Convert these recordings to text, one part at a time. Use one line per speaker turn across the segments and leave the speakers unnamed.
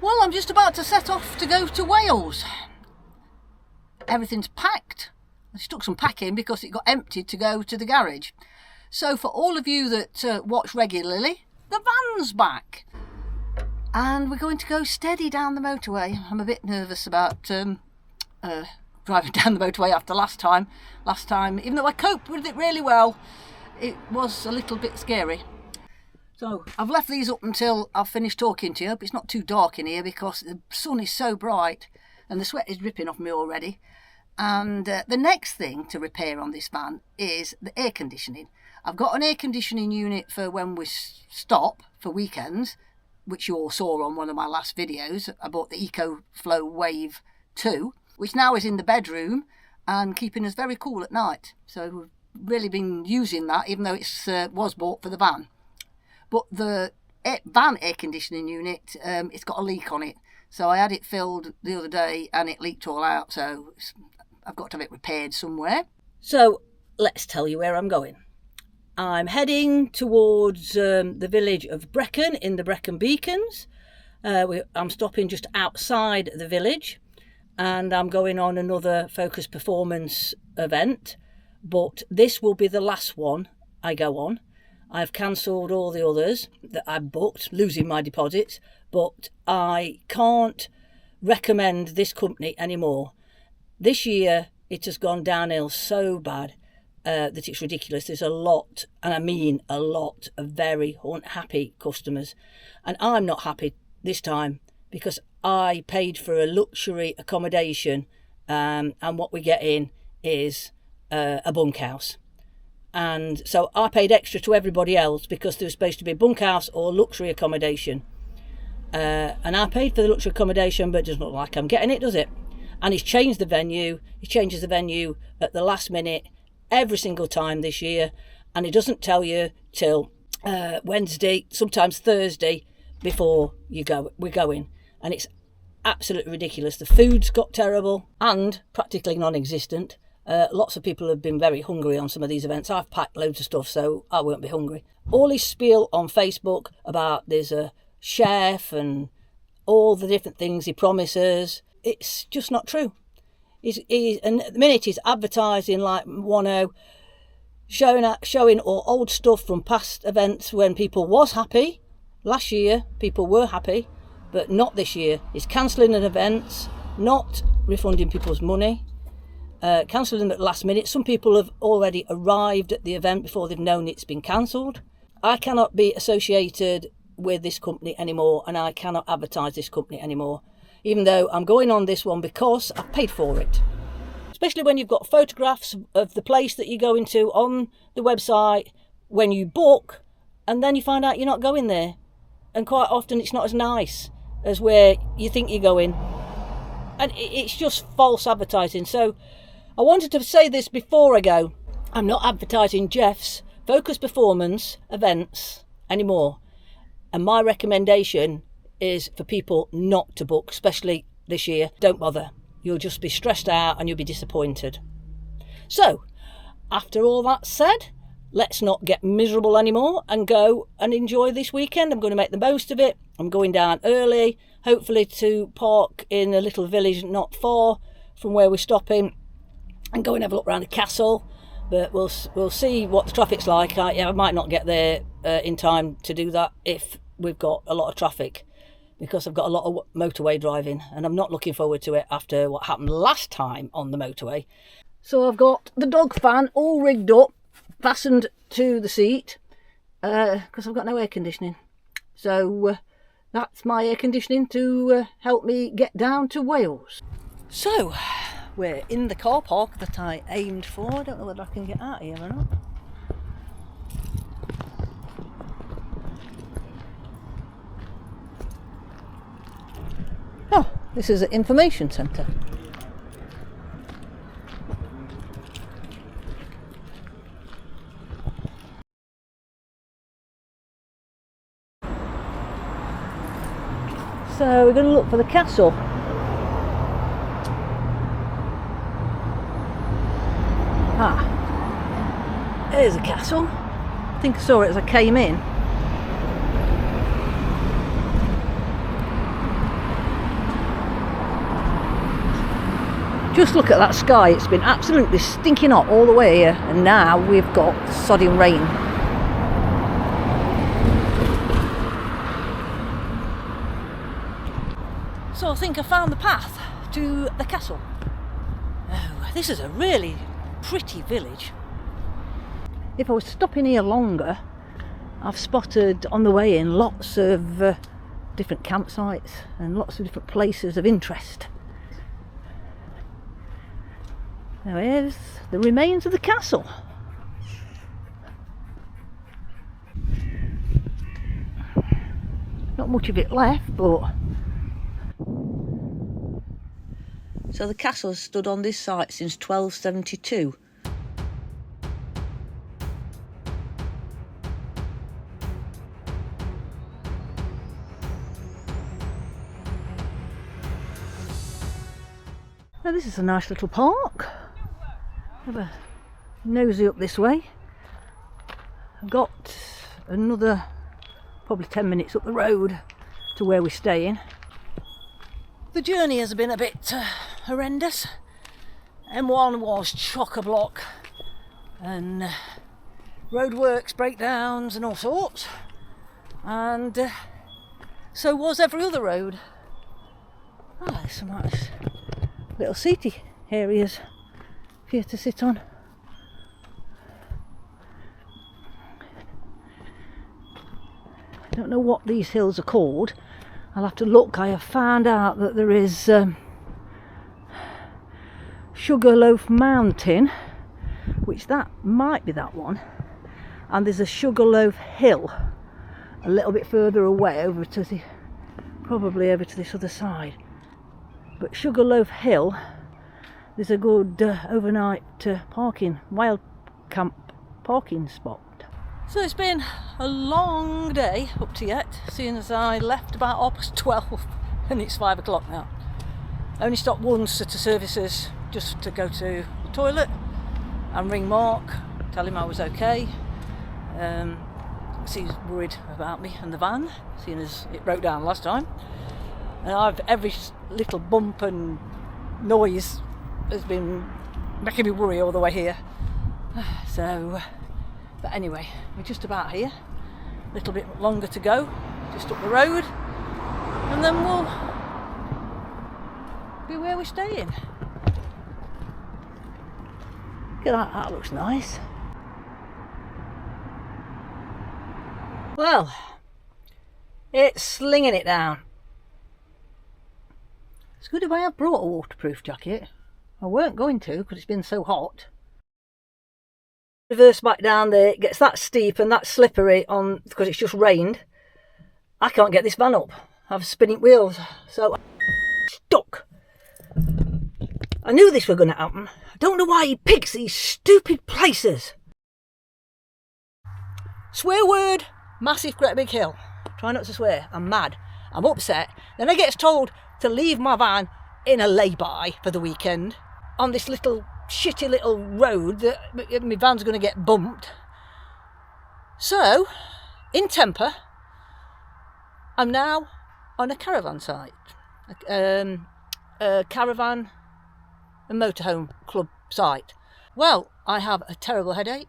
Well, I'm just about to set off to go to Wales. Everything's packed. I just took some packing because it got emptied to go to the garage. So for all of you that watch regularly, the van's back. And we're going to go steady down the motorway. I'm a bit nervous about driving down the motorway after last time. Last time, even though I coped with it really well, it was a little bit scary. So I've left these up until I've finished talking to you. But it's not too dark in here because the sun is so bright and the sweat is dripping off me already. And the next thing to repair on this van is the air conditioning. I've got an air conditioning unit for when we stop for weekends, which you all saw on one of my last videos. I bought the EcoFlow Wave 2, which now is in the bedroom and keeping us very cool at night. So we've really been using that, even though it was bought for the van. But the van air conditioning unit, it's got a leak on it. So I had it filled the other day and it leaked all out. So I've got to have it repaired somewhere. So let's tell you where I'm going. I'm heading towards the village of Brecon in the Brecon Beacons. I'm stopping just outside the village and I'm going on another Focus Performance event. But this will be the last one I go on. I've cancelled all the others that I booked, losing my deposits, but I can't recommend this company anymore. This year it has gone downhill so bad that it's ridiculous. There's a lot, and I mean a lot, of very unhappy customers. And I'm not happy this time because I paid for a luxury accommodation and what we get in is a bunkhouse. And so I paid extra to everybody else because there was supposed to be bunkhouse or luxury accommodation. And I paid for the luxury accommodation, but it doesn't look like I'm getting it, does it? And he's changed the venue. He changes the venue at the last minute every single time this year. And he doesn't tell you till Wednesday, sometimes Thursday, before we're going. And it's absolutely ridiculous. The food's got terrible and practically non-existent. Lots of people have been very hungry on some of these events. I've packed loads of stuff, so I won't be hungry. All his spiel on Facebook about there's a chef and all the different things he promises, it's just not true. And at the minute he's advertising like Wano, showing all old stuff from past events when people was happy. Last year, people were happy, but not this year. He's cancelling an events, not refunding people's money. Cancelling them at the last minute. Some people have already arrived at the event before they've known it's been cancelled. I cannot be associated with this company anymore and I cannot advertise this company anymore, even though I'm going on this one because I've paid for it. Especially when you've got photographs of the place that you're going to on the website when you book and then you find out you're not going there. And quite often it's not as nice as where you think you're going. And it's just false advertising. So I wanted to say this before I go. I'm not advertising Jeff's Focus Performance events anymore. And my recommendation is for people not to book, especially this year. Don't bother. You'll just be stressed out and you'll be disappointed. So, after all that said, let's not get miserable anymore and go and enjoy this weekend. I'm going to make the most of it. I'm going down early, hopefully to park in a little village not far from where we're stopping and go and have a look around the castle. But we'll see what the traffic's like. I might not get there in time to do that if we've got a lot of traffic, because I've got a lot of motorway driving and I'm not looking forward to it after what happened last time on the motorway. So I've got the dog fan all rigged up, fastened to the seat, because I've got no air conditioning. So that's my air conditioning to help me get down to Wales. So we're in the car park that I aimed for. I don't know whether I can get out here or not. Oh, this is an information centre. So we're going to look for the castle. There's a castle. I think I saw it as I came in. Just look at that sky, it's been absolutely stinking hot all the way here, and now we've got sodding rain. So I think I found the path to the castle. Oh, this is a really pretty village. If I was stopping here longer, I've spotted on the way in lots of different campsites and lots of different places of interest. Now here's the remains of the castle. Not much of it left, but... So the castle has stood on this site since 1272. Now this is a nice little park. Have a nosy up this way. I've got another probably 10 minutes up the road to where we're staying. The journey has been a bit horrendous. M1 was chock-a-block and roadworks, breakdowns and all sorts, and so was every other road. Ah, there's some nice little seaty areas for you to sit on. I don't know what these hills are called. I'll have to look. I have found out that there is Sugarloaf Mountain, which that might be that one, and there's a Sugarloaf Hill a little bit further away, over to the, probably over to this other side. But Sugarloaf Hill, there's a good overnight parking, wild camp parking spot. So it's been a long day up to yet, seeing as I left about 12 and it's 5 o'clock now. I only stopped once at the services just to go to the toilet and ring Mark, tell him I was okay. He's worried about me and the van, seeing as it broke down last time. And every little bump and noise has been making me worry all the way here. So, but anyway, we're just about here. A little bit longer to go, just up the road, and then we'll be where we're staying. Look at that, that looks nice. Well, it's slinging it down. It's good if I have brought a waterproof jacket. I weren't going to because it's been so hot. Reverse back down there, it gets that steep and that slippery on because it's just rained. I can't get this van up. I have spinning wheels, so I'm stuck. I knew this was going to happen. I don't know why he picks these stupid places. Swear word, massive great big hill. Try not to swear, I'm mad. I'm upset. Then I get told to leave my van in a lay-by for the weekend on this little shitty little road that my van's going to get bumped. So, in temper, I'm now on a caravan site. A caravan and motorhome club site. Well, I have a terrible headache.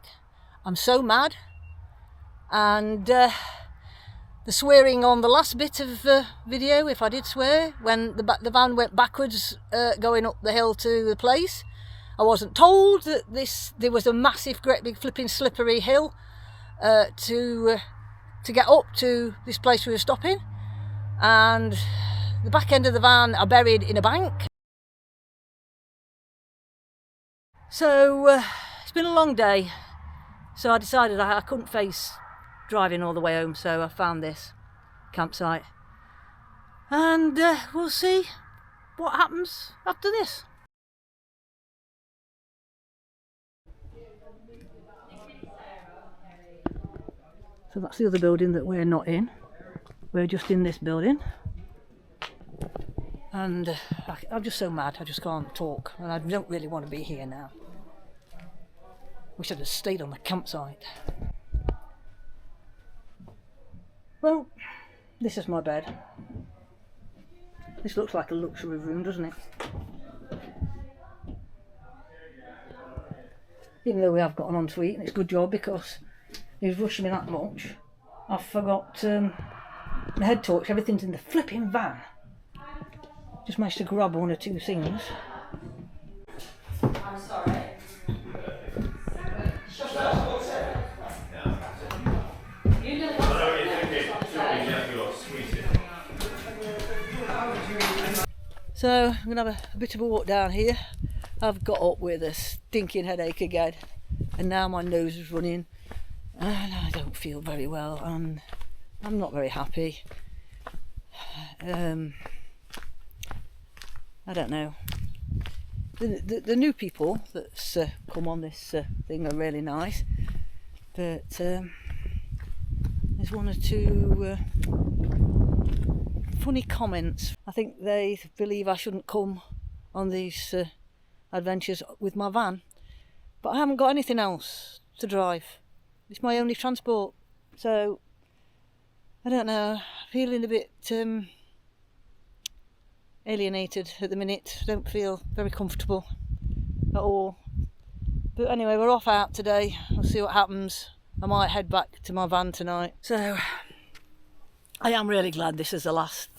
I'm so mad. And the swearing on the last bit of video, if I did swear, when the van went backwards going up the hill to the place, I wasn't told that there was a massive, great big flipping slippery hill to get up to this place we were stopping, and the back end of the van I buried in a bank. So it's been a long day, so I decided I couldn't face driving all the way home, so I found this campsite, and we'll see what happens after this. So that's the other building that we're not in. We're just in this building, and I'm just so mad I just can't talk, and I don't really want to be here now. Wish I'd have stayed on the campsite. Well, this is my bed. This looks like a luxury room, doesn't it? even though we have got an ensuite, and it's a good job because he was rushing me that much. I forgot the head torch, everything's in the flipping van. Just managed to grab one or two things. I'm sorry. So I'm going to have a bit of a walk down here. I've got up with a stinking headache again, and now my nose is running and I don't feel very well and I'm not very happy. I don't know. The new people that's come on this thing are really nice, but there's one or two funny comments. I think they believe I shouldn't come on these adventures with my van, but I haven't got anything else to drive. It's my only transport, so I don't know, feeling a bit alienated at the minute. Don't feel very comfortable at all. But anyway, we're off out today. We'll see what happens. I might head back to my van tonight. So I am really glad this is the last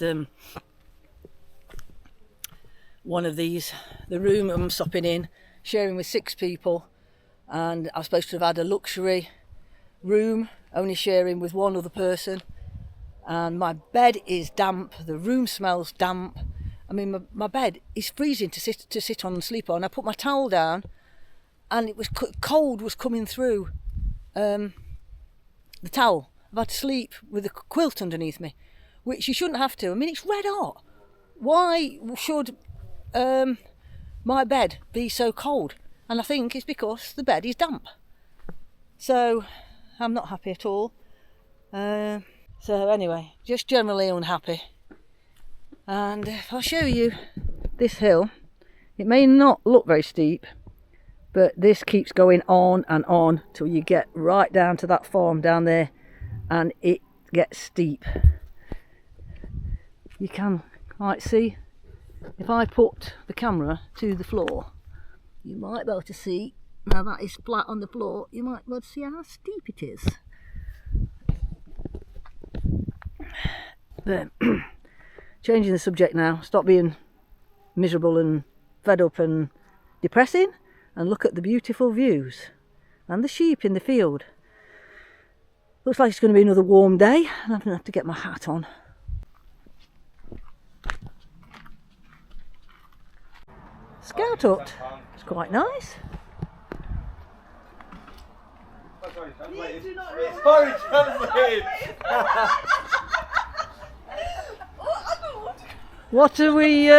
one of these. The room I'm stopping in, sharing with 6 people, and I'm supposed to have had a luxury room, only sharing with one other person. And my bed is damp, the room smells damp. I mean, my bed is freezing to sit on and sleep on. I put my towel down, and it was cold was coming through the towel. I've had to sleep with a quilt underneath me, which you shouldn't have to. I mean, it's red hot. Why should my bed be so cold? And I think it's because the bed is damp. So I'm not happy at all. So anyway, just generally unhappy. And if I show you this hill, it may not look very steep, but this keeps going on and on till you get right down to that farm down there, and it gets steep. You can like see, if I put the camera to the floor, you might be able to see, now that is flat on the floor, you might be able to see how steep it is. But changing the subject now, stop being miserable and fed up and depressing, and look at the beautiful views and the sheep in the field. Looks like it's going to be another warm day, and I'm going to have to get my hat on. Scout hut, it's quite nice.
Sorry, translate.
What are we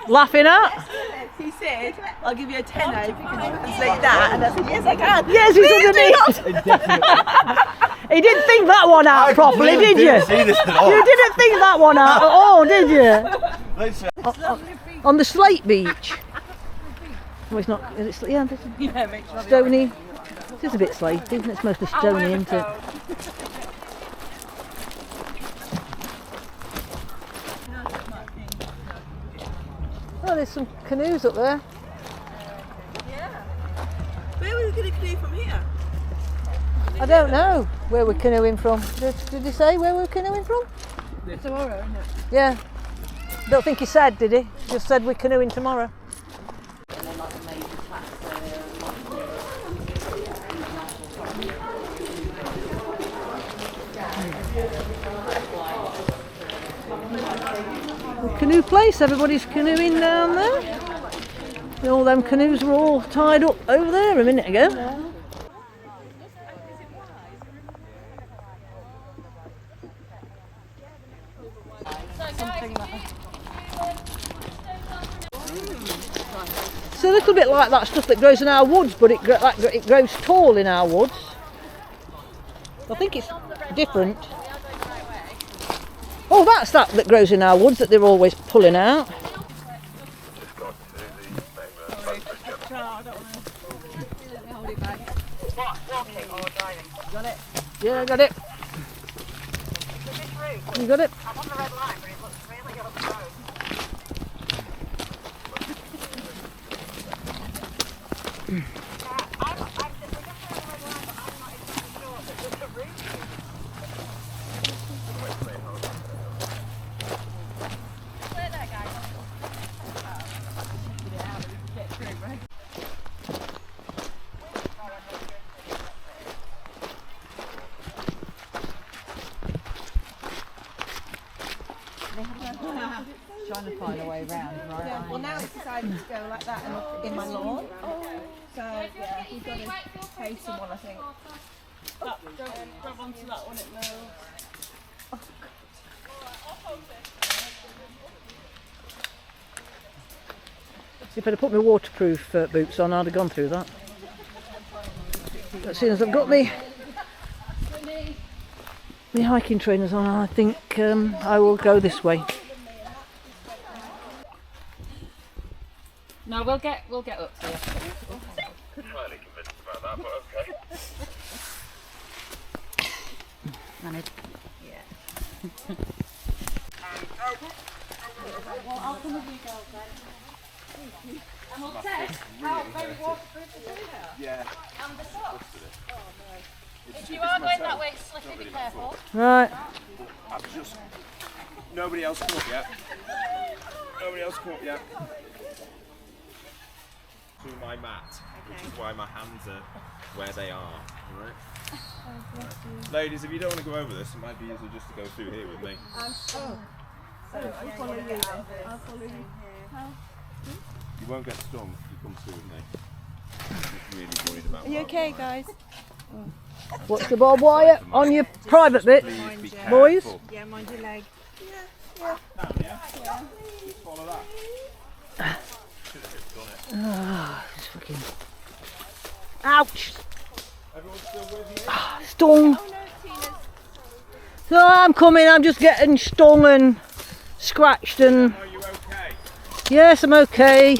laughing at?
He said, I'll give you a tenner if you can translate that. And I said, yes, I can.
Yes, he's underneath. He didn't think that one out properly, did you?
See this at all.
You didn't think that one out at all, did you? On the slate beach. Well, it's not, is it, yeah, stony. It is a bit slaty, isn't it? It's mostly stony, isn't it? Oh, there's some canoes up there.
Yeah. Where were we going to canoe from here?
I don't know where we're canoeing from. Did he say where we're canoeing from?
Tomorrow, isn't it?
Yeah. Don't think he said, did he? Just said we're canoeing tomorrow. Canoe place, everybody's canoeing down there. All them canoes were all tied up over there a minute ago. It's a little bit like that stuff that grows in our woods, but it grows tall in our woods. I think it's different. Oh, that's that grows in our woods that they're always pulling out.
Got it?
Yeah, I got it. You got it?
I'm on the red line, but it looks really up the road. I'm
trying to find a way around, right?
Yeah, well now it's decided to go like that and up in my lawn. So yeah, we've got to pay someone, I think.
Grab onto that one, it moves.
If I'd have put my waterproof boots on, I'd have gone through that. As soon as I've got my hiking trainers on, I think I will go this way.
No, we'll get up to you.
Highly convinced about that, but okay.
Manage.
Well, I'll come with you girls then. And we'll test how very waterproof it is.
Yeah.
And the socks. If you are going that way, it's slippy, be careful.
Right.
I've just... Nobody else come up yet. Nobody else come up yet. To my mat, which is why my hands are where they are. Right? Ladies, if you don't want to go over this, it might be easier just to go through here with me.
I'll follow you. I'll follow you.
You won't get stung if you come through with me. I'm just really worried about
Are you okay, guys?
What's the barbed wire on your private bit,
Please be
boys?
careful.
Yeah, mind your leg.
Just follow that. Should have just done it.
It's fucking... Ouch!
Everyone's still with me?
Stung! So I'm coming, I'm just getting stung and scratched and...
Are you okay?
Yes, I'm okay.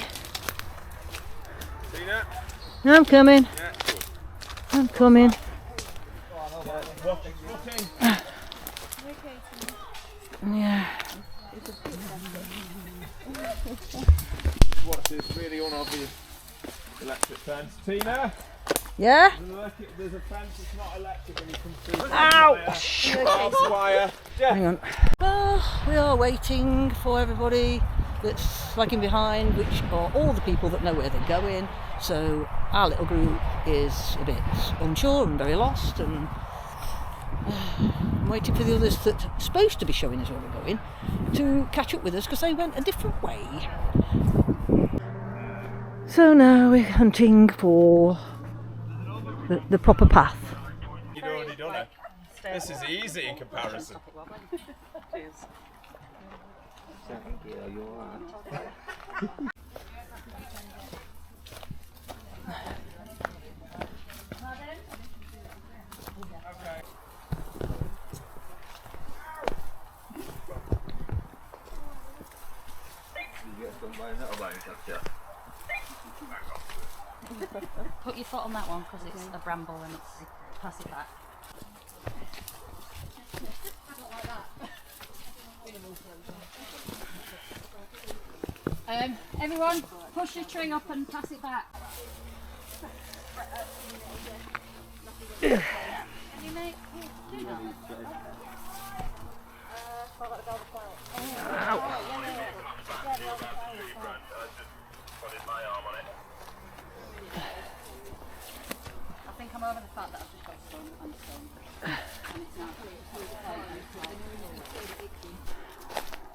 Tina?
I'm coming.
Yeah, good.
I'm coming.
Watching.
Yeah.
Watch this really unobvious electric fence. Tina?
Yeah?
There's a fence that's not electric when you come through.
Ouch!
Barbed wire. Yeah.
Hang on. Well, we are waiting for everybody that's lagging behind, which are all the people that know where they're going. So our little group is a bit unsure and very lost, and I'm waiting for the others that are supposed to be showing us where we're going to catch up with us because they went a different way. So now we're hunting for the proper path.
You've already done it. This is easy in comparison.
Put your foot on that one because it's a bramble and it's pass it back. Everyone, push your tree up and pass it back. Can you make do that? I think I'm over the fact that I've just got stung and stung. And it's not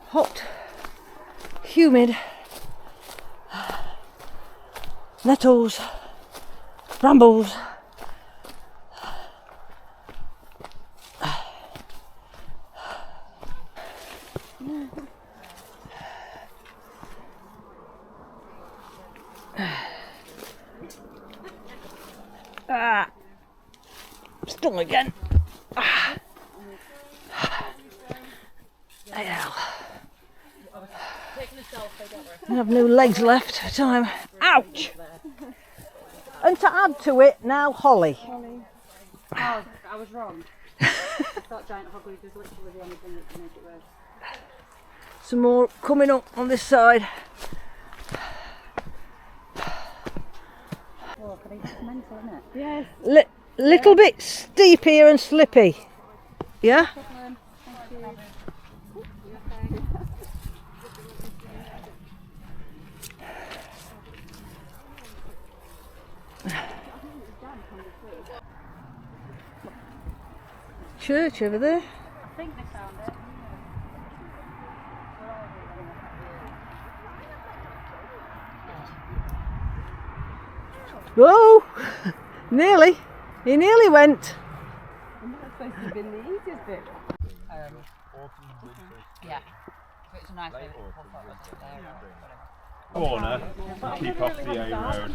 Hot, humid, nettles, brambles. Stung again. Ow. I have no legs left for time. Ouch! And to add to it, now holly.
Oh, I was wrong. I thought giant hogweed was literally the only thing that could make it worse.
Some more coming up on this side.
Oh, but it's mental, isn't it?
Yes.
Little bit steep here and slippy. Yeah? Church over there.
I think they found it.
Oh, nearly. He nearly went.
That's supposed to have been the easiest bit.
Yeah. So it's a nice way
Corner, keep off the A road.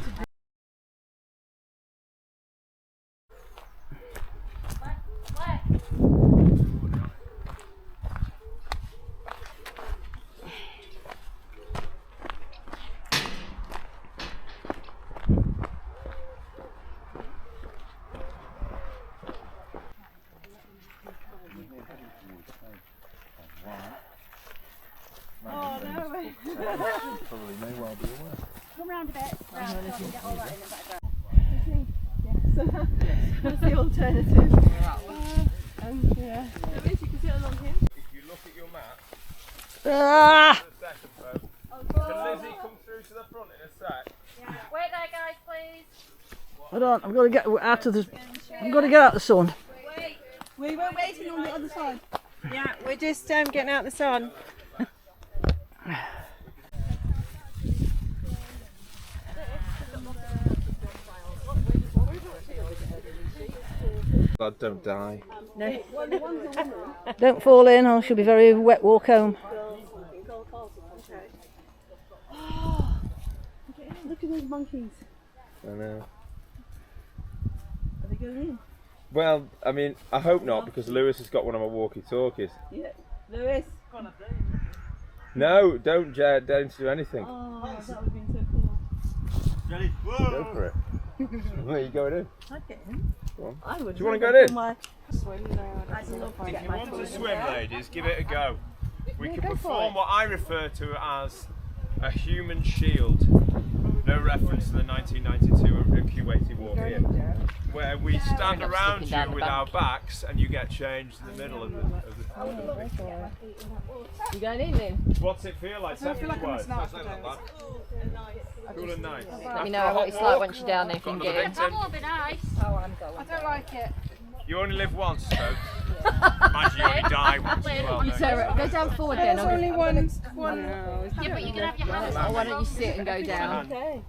Probably may well be aware.
Come round a bit. Round, so I can get all that in the background.
That's the alternative. Yeah. At least you can sit along here.
If you look at your map,
Ah!
can Lizzie come through to the front in a sec?
Wait there, guys, please.
Hold on, I've got to get out of the. I've got to get out of the sun.
We were waiting on the other side. Yeah, we're just getting out the sun.
God, don't die.
No.
Don't fall in, or she'll be very wet walk home.
Look at those monkeys.
I know.
Are they going in?
Well, I mean, I hope not, because Lewis has got one of my walkie-talkies.
Yeah. Lewis.
No, don't do anything.
Oh, that would have been so cool.
Ready? Go for it. Where are you going in?
I'd get in.
Go on.
I would.
Do you want to get in?
I'd love to
If
get
you
my
want to
foot in
swim,
there.
ladies, give it a go. We can perform what I refer to as a human shield. No reference to the 1992 Kuwaiti war here, where we stand around you with our backs and you get changed in the middle of the
You going in then?
What's it feel like? I feel like I'm cool and nice.
Let me know what it's like once you're down there if you can get in.
That will be nice.
I don't like it.
You only live once, folks. Imagine you only die once as well. don't you?
Sarah, go down forward then.
There's only one.
Yeah, but you can have your hands
Or why don't you sit and go down?
Okay.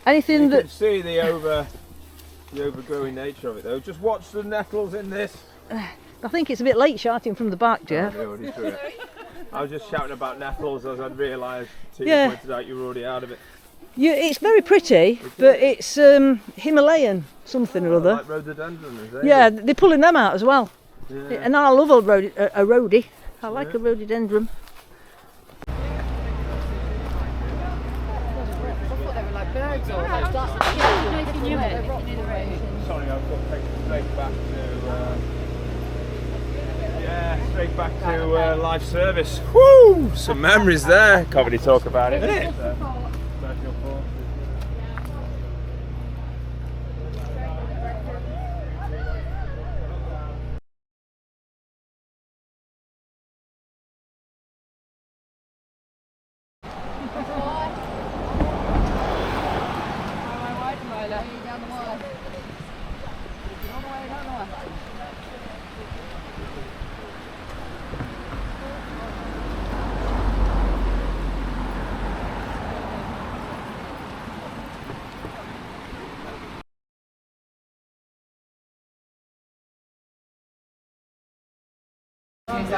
Anything
You
that.
can see the overgrowing nature of it though. Just watch the nettles in this.
I think it's a bit late shouting from the back, Jeff.
They already threw it. I was just shouting about nettles as I'd realised Tina
Yeah.
pointed out you were already out of it.
It's very pretty, but it's Himalayan something or other.
Like rhododendron, is it?
Yeah, they're pulling them out as well.
Yeah.
And I love a rhodie. I like a rhododendron.
I thought they were like birds or like
Sorry, I've got to take it straight back to straight back to live service. Woo! Some memories there. Can't really talk about it.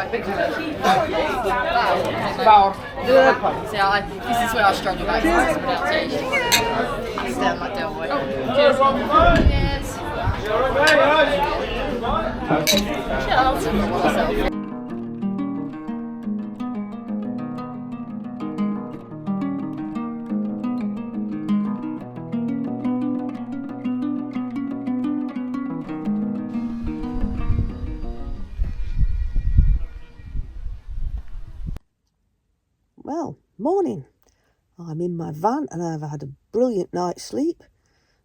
See, this is where I struggle about this pronunciation. I still like don't worry. Cheers. Cheers.
Well, morning. I'm in my van and I've had a brilliant night's sleep.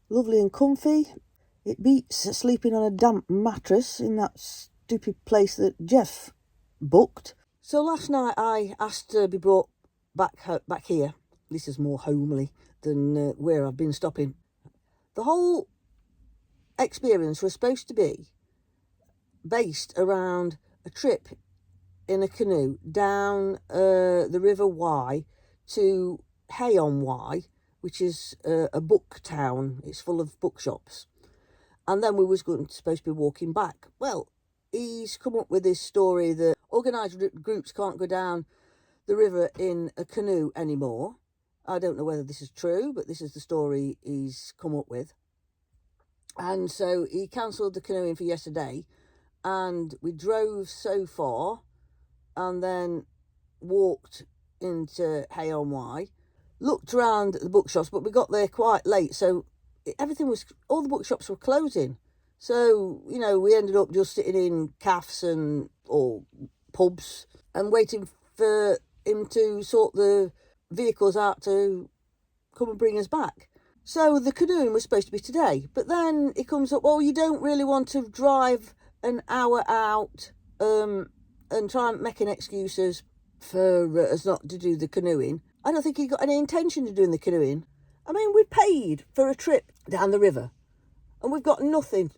Lovely and comfy. It beats sleeping on a damp mattress in that stupid place that Jeff booked. So last night I asked to be brought back here. This is more homely than where I've been stopping. The whole experience was supposed to be based around a trip in a canoe down the River Wye to Hay-on-Wye, which is a book town. It's full of bookshops. And then we was supposed to be walking back. Well, he's come up with this story that organised groups can't go down the river in a canoe anymore. I don't know whether this is true, but this is the story he's come up with. And so he cancelled the canoeing for yesterday, and we drove so far and then walked into Hay-on-Wye, looked around at the bookshops, but we got there quite late, so all the bookshops were closing. So, you know, we ended up just sitting in cafes or pubs and waiting for him to sort the vehicles out to come and bring us back. So the canoeing was supposed to be today, but then it comes up, you don't really want to drive an hour out and try and making excuses for us not to do the canoeing. I don't think he got any intention of doing the canoeing. I mean, we paid for a trip down the river and we've got nothing,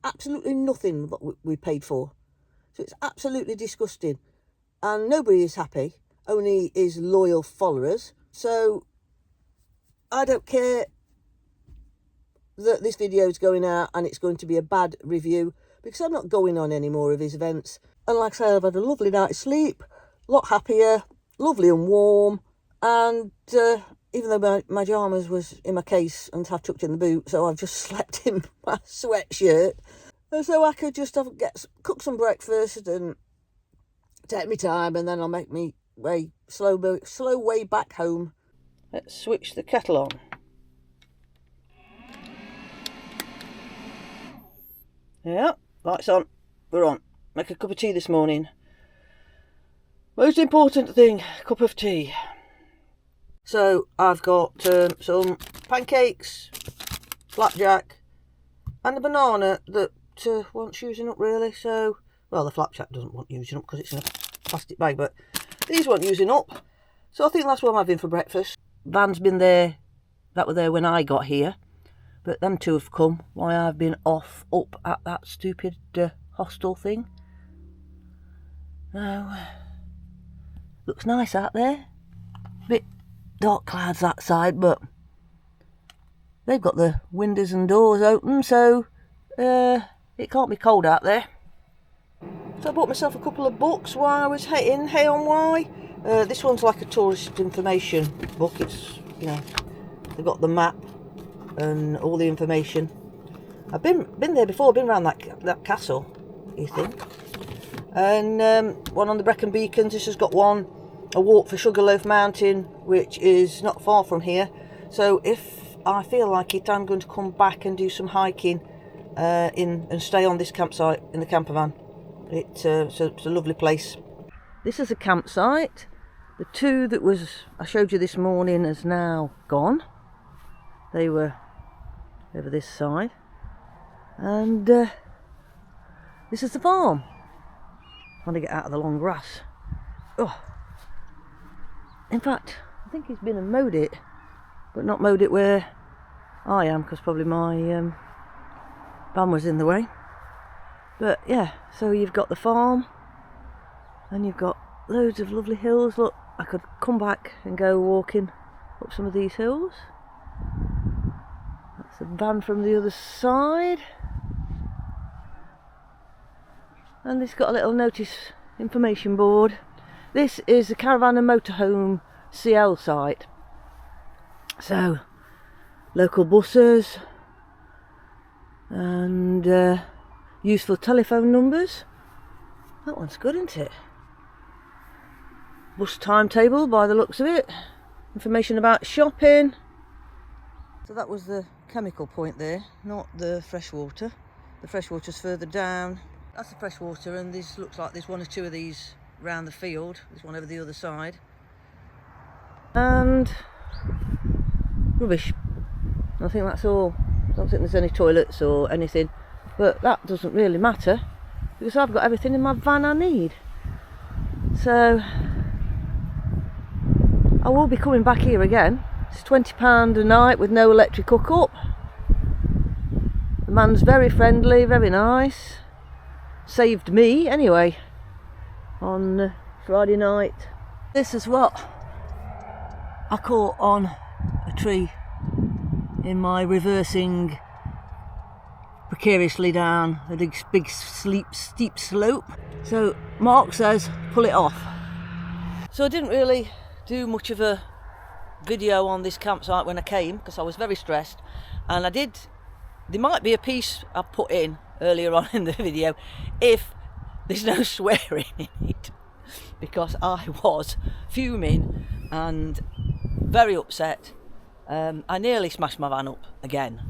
absolutely nothing that we paid for. So it's absolutely disgusting. And nobody is happy, only his loyal followers. So I don't care that this video is going out and it's going to be a bad review, because I'm not going on any more of his events. And like I say, I've had a lovely night's sleep, a lot happier, lovely and warm. And even though my pyjamas was in my case and have tucked in the boot, so I've just slept in my sweatshirt. And so I could just cook some breakfast and take my time, and then I'll make me slow way back home. Let's switch the kettle on. Yeah, lights on. We're on. Make a cup of tea this morning. Most important thing, cup of tea. So I've got some pancakes, flapjack, and a banana that wants using up really. So, well, the flapjack doesn't want using up because it's in a plastic bag, but these want using up. So I think that's what I'm having for breakfast. Van's been there, that were there when I got here, but them two have come while I've been up at that stupid hostel thing. Now, looks nice out there. Bit dark clouds that side, but they've got the windows and doors open, so it can't be cold out there. So I bought myself a couple of books while I was in Hay-on-Wye. This one's like a tourist information book. It's, you know, they've got the map and all the information. I've been there before. I've been around that castle, you think. And one on the Brecon Beacons. This has got a walk for Sugarloaf Mountain, which is not far from here. So if I feel like it, I'm going to come back and do some hiking and stay on this campsite in the camper van. It's a lovely place. This is a campsite. The two that I showed you this morning has now gone. They were over this side. And this is the farm. I want to get out of the long grass. Oh. In fact, I think he's been and mowed it, but not mowed it where I am, because probably my van was in the way. But yeah, so you've got the farm and you've got loads of lovely hills. Look, I could come back and go walking up some of these hills. That's the van from the other side. And it's got a little notice information board. This is the Caravan and Motorhome CL site. So, local buses and useful telephone numbers. That one's good, isn't it? Bus timetable by the looks of it. Information about shopping. So that was the chemical point there, not the freshwater. The freshwater's further down. That's the freshwater, and this looks like there's one or two of these round the field. There's one over the other side. And rubbish. I think that's all. I don't think there's any toilets or anything, but that doesn't really matter because I've got everything in my van I need. So I will be coming back here again. It's £20 a night with no electric hookup. The man's very friendly, very nice. Saved me anyway. on Friday night. This is what I caught on a tree in my reversing precariously down a big steep slope. So Mark says pull it off. So I didn't really do much of a video on this campsite when I came because I was very stressed, and there might be a piece I put in earlier on in the video if there's no swearing in it, because I was fuming and very upset. I nearly smashed my van up again.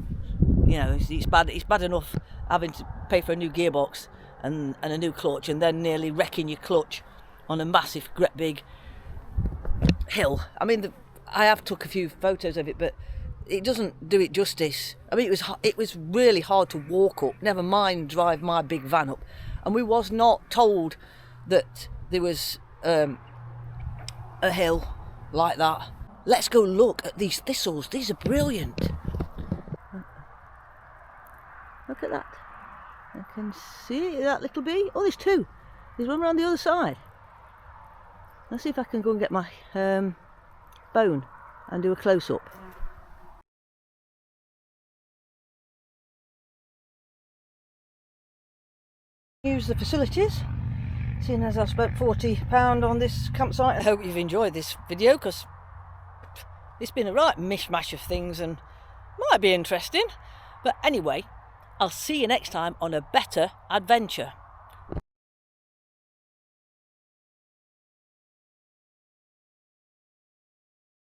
You know, it's bad enough having to pay for a new gearbox and a new clutch, and then nearly wrecking your clutch on a massive, great big hill. I mean, I have took a few photos of it, but it doesn't do it justice. I mean, it was really hard to walk up, never mind drive my big van up. And we was not told that there was a hill like that. Let's go look at these thistles. These are brilliant. Look at that. I can see that little bee. Oh, there's two. There's one around the other side. Let's see if I can go and get my bone and do a close-up. Use the facilities, seeing as I've spent £40 on this campsite. I hope you've enjoyed this video, because it's been a right mishmash of things and might be interesting. But anyway, I'll see you next time on a better adventure.